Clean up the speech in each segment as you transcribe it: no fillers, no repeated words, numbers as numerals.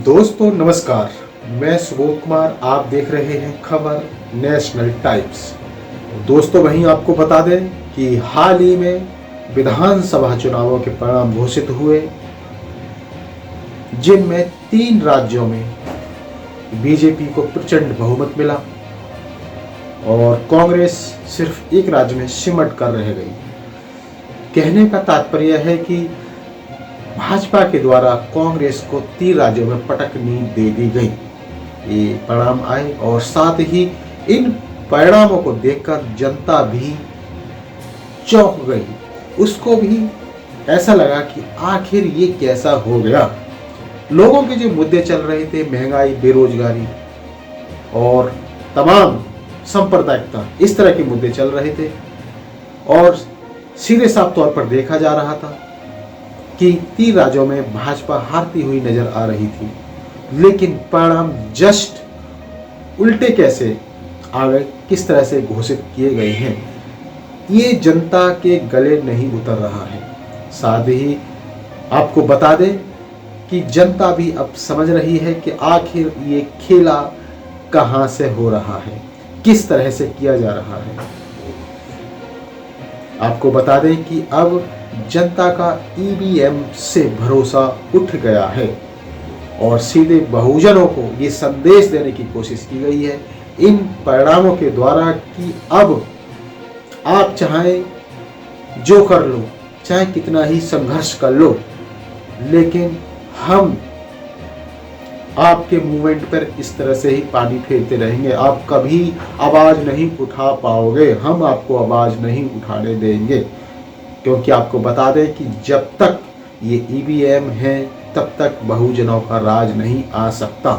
दोस्तों नमस्कार, मैं सुबोध कुमार। आप देख रहे हैं खबर नेशनल टाइम्स। दोस्तों वहीं आपको बता दें कि हाल ही में विधानसभा चुनावों के परिणाम घोषित हुए, जिनमें 3 राज्यों में बीजेपी को प्रचंड बहुमत मिला और कांग्रेस सिर्फ एक राज्य में सिमट कर रह गई। कहने का तात्पर्य है कि भाजपा के द्वारा कांग्रेस को 3 राज्यों में पटकनी दे दी गई। ये परिणाम आए और साथ ही इन परिणामों को देखकर जनता भी चौंक गई। उसको भी ऐसा लगा कि आखिर ये कैसा हो गया। लोगों के जो मुद्दे चल रहे थे, महंगाई, बेरोजगारी और तमाम सांप्रदायिकता, इस तरह के मुद्दे चल रहे थे और सीधे साफ तौर पर देखा जा रहा था कि 3 राज्यों में भाजपा हारती हुई नजर आ रही थी। लेकिन परिणाम जस्ट उल्टे कैसे आ गए, किस तरह से घोषित किए गए हैं, ये जनता के गले नहीं उतर रहा है। साथ ही आपको बता दें कि जनता भी अब समझ रही है कि आखिर ये खेला कहां से हो रहा है, किस तरह से किया जा रहा है। आपको बता दें कि अब जनता का ईवीएम से भरोसा उठ गया है और सीधे बहुजनों को ये संदेश देने की कोशिश की गई है इन परिणामों के द्वारा कि अब आप चाहे जो कर लो, चाहे कितना ही संघर्ष कर लो, लेकिन हम आपके मूवमेंट पर इस तरह से ही पानी फेरते रहेंगे। आप कभी आवाज नहीं उठा पाओगे, हम आपको आवाज नहीं उठाने देंगे। क्योंकि आपको बता दें कि जब तक ये ईवीएम है तब तक बहुजनों का राज नहीं आ सकता।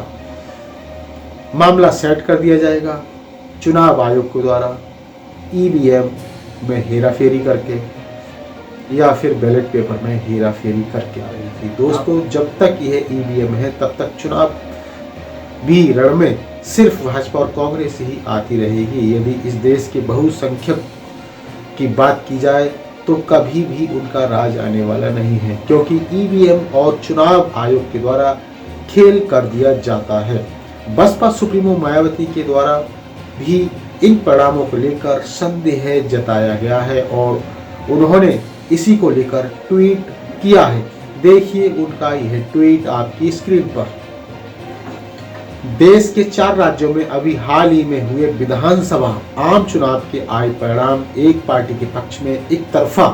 मामला सेट कर दिया जाएगा चुनाव आयोग के द्वारा ईवीएम में हेराफेरी करके या फिर बैलेट पेपर में हेराफेरी करके आ रही थी। दोस्तों जब तक यह ईवीएम है तब तक चुनाव भी रण में सिर्फ भाजपा और कांग्रेस ही आती रहेगी। यदि इस देश के बहुसंख्यक की बात की जाए तो कभी भी उनका राज आने वाला नहीं है, क्योंकि ईवीएम और चुनाव आयोग के द्वारा खेल कर दिया जाता है। बसपा सुप्रीमो मायावती के द्वारा भी इन परिणामों को लेकर संदेह जताया गया है और उन्होंने इसी को लेकर ट्वीट किया है। देखिए उनका यह ट्वीट आपकी स्क्रीन पर। देश के 4 राज्यों में अभी हाल ही में हुए विधानसभा आम चुनाव के आए परिणाम एक पार्टी के पक्ष में एक तरफा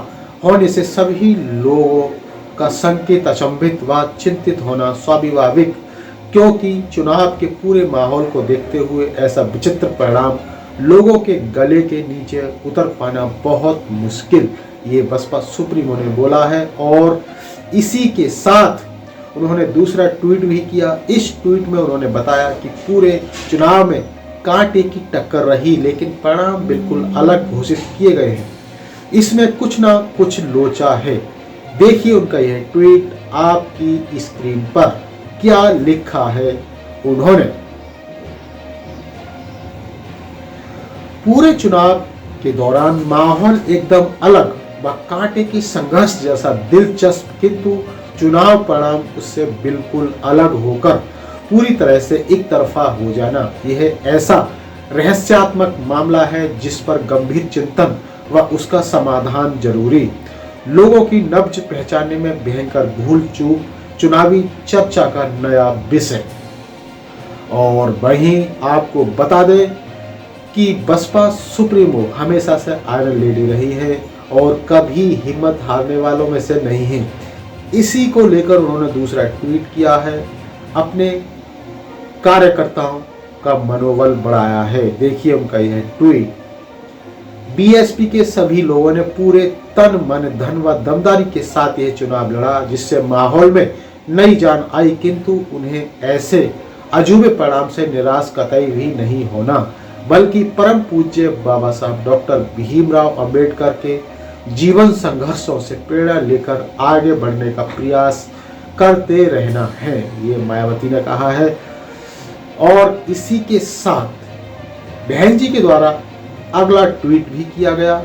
होने से सभी लोगों का संकेत अचंभित व चिंतित होना स्वाभाविक, क्योंकि चुनाव के पूरे माहौल को देखते हुए ऐसा विचित्र परिणाम लोगों के गले के नीचे उतर पाना बहुत मुश्किल, ये बसपा सुप्रीमो ने बोला है। और इसी के साथ उन्होंने दूसरा ट्वीट भी किया। इस ट्वीट में उन्होंने बताया कि पूरे चुनाव में कांटे की टक्कर रही, लेकिन परिणाम बिल्कुल अलग घोषित किए गए हैं। इसमें कुछ ना कुछ लोचा है। देखिए उनका यह ट्वीट आपकी स्क्रीन पर। क्या लिखा है उन्होंने? पूरे चुनाव के दौरान माहौल एकदम अलग व कांटे की संघर्ष जैसा दिलचस्प, किंतु चुनाव परिणाम उससे बिल्कुल अलग होकर पूरी तरह से एक तरफा हो जाना, यह ऐसा रहस्यात्मक मामला है जिस पर गंभीर चिंतन व उसका समाधान जरूरी। लोगों की नब्ज पहचानने में भयंकर भूल चूक चुनावी चर्चा का नया विषय। और वहीं आपको बता दें कि बसपा सुप्रीमो हमेशा से आयरन लेडी रही है और कभी हिम्मत हारने वालों में से नहीं है। इसी को लेकर उन्होंने दूसरा ट्वीट किया है, अपने कार्यकर्ताओं का मनोबल बढ़ाया है। देखिए उनका यह ट्वीट। बीएसपी के सभी लोगों ने पूरे तन मन धन व दमदारी के साथ यह चुनाव लड़ा, जिससे माहौल में नई जान आई, किंतु उन्हें ऐसे अजूबे परिणाम से निराश कतई भी नहीं होना, बल्कि परम पूज्य बाबा साहब डॉक्टर भीमराव अंबेडकर के जीवन संघर्षों से प्रेरणा लेकर आगे बढ़ने का प्रयास करते रहना है, ये मायावती ने कहा है। और इसी के साथ बहन जी के द्वारा अगला ट्वीट भी किया गया।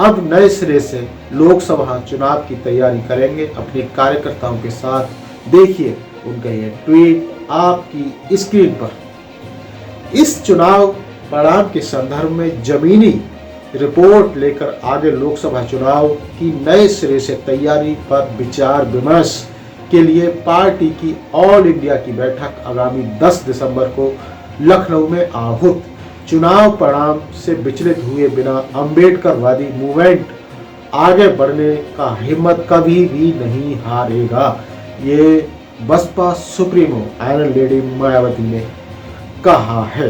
अब नए सिरे से लोकसभा चुनाव की तैयारी करेंगे अपने कार्यकर्ताओं के साथ। देखिए उनका यह ट्वीट आपकी स्क्रीन पर। इस चुनाव परिणाम के संदर्भ में जमीनी रिपोर्ट लेकर आगे लोकसभा चुनाव की नए सिरे से तैयारी पर विचार विमर्श के लिए पार्टी की ऑल इंडिया की बैठक आगामी 10 दिसंबर को लखनऊ में आहूत। चुनाव परिणाम से विचलित हुए बिना अंबेडकरवादी मूवमेंट आगे बढ़ने का हिम्मत कभी भी नहीं हारेगा, ये Baspa supremo iron lady Mayawati ने कहा है।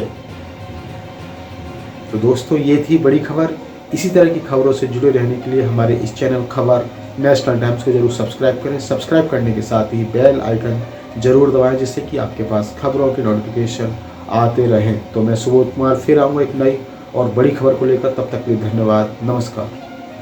तो दोस्तों, ये थी बड़ी खबर। इसी तरह की खबरों से जुड़े रहने के लिए हमारे इस चैनल खबर नेशनल टाइम्स को जरूर सब्सक्राइब करें। सब्सक्राइब करने के साथ ही बेल आइकन जरूर दबाएं, जिससे कि आपके पास खबरों की नोटिफिकेशन आते रहें। तो मैं सुबोध कुमार फिर आऊँगा एक नई और बड़ी खबर को लेकर। तब तक के लिए धन्यवाद, नमस्कार।